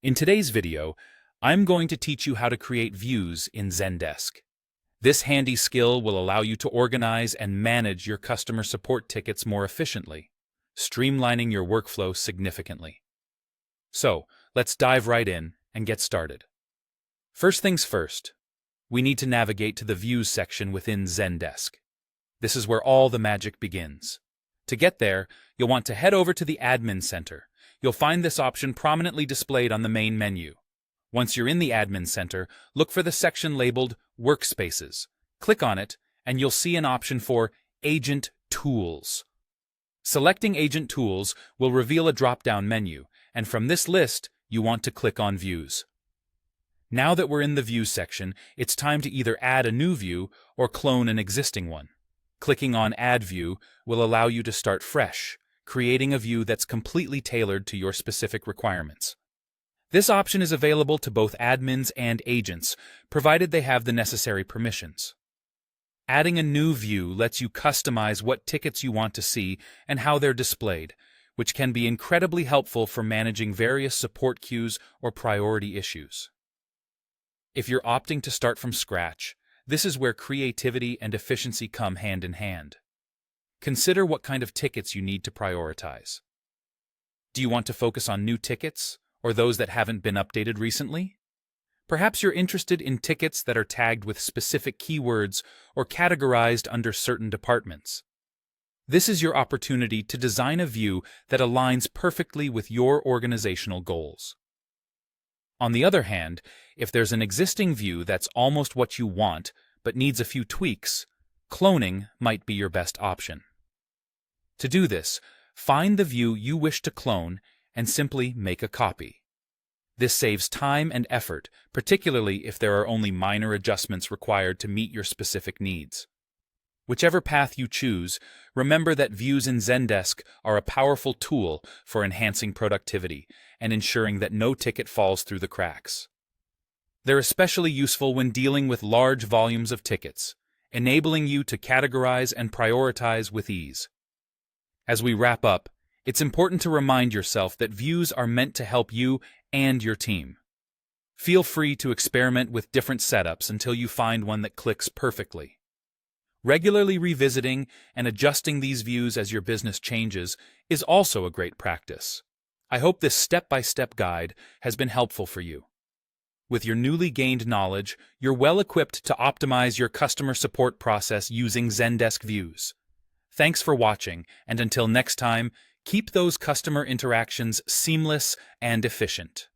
In today's video, I'm going to teach you how to create views in Zendesk. This handy skill will allow you to organize and manage your customer support tickets more efficiently, streamlining your workflow significantly. So, let's dive right in and get started. First things first, we need to navigate to the Views section within Zendesk. This is where all the magic begins. To get there, you'll want to head over to the Admin Center. You'll find this option prominently displayed on the main menu. Once you're in the Admin Center, look for the section labeled Workspaces. Click on it, and you'll see an option for Agent Tools. Selecting Agent Tools will reveal a drop-down menu, and from this list, you want to click on Views. Now that we're in the Views section, it's time to either add a new view or clone an existing one. Clicking on Add View will allow you to start fresh, creating a view that's completely tailored to your specific requirements. This option is available to both admins and agents, provided they have the necessary permissions. Adding a new view lets you customize what tickets you want to see and how they're displayed, which can be incredibly helpful for managing various support queues or priority issues. If you're opting to start from scratch, this is where creativity and efficiency come hand in hand. Consider what kind of tickets you need to prioritize. Do you want to focus on new tickets, or those that haven't been updated recently? Perhaps you're interested in tickets that are tagged with specific keywords or categorized under certain departments. This is your opportunity to design a view that aligns perfectly with your organizational goals. On the other hand, if there's an existing view that's almost what you want but needs a few tweaks, cloning might be your best option. To do this, find the view you wish to clone and simply make a copy. This saves time and effort, particularly if there are only minor adjustments required to meet your specific needs. Whichever path you choose, remember that views in Zendesk are a powerful tool for enhancing productivity and ensuring that no ticket falls through the cracks. They're especially useful when dealing with large volumes of tickets, enabling you to categorize and prioritize with ease. As we wrap up, it's important to remind yourself that views are meant to help you and your team. Feel free to experiment with different setups until you find one that clicks perfectly. Regularly revisiting and adjusting these views as your business changes is also a great practice. I hope this step-by-step guide has been helpful for you. With your newly gained knowledge, you're well equipped to optimize your customer support process using Zendesk views. Thanks for watching, and until next time, keep those customer interactions seamless and efficient.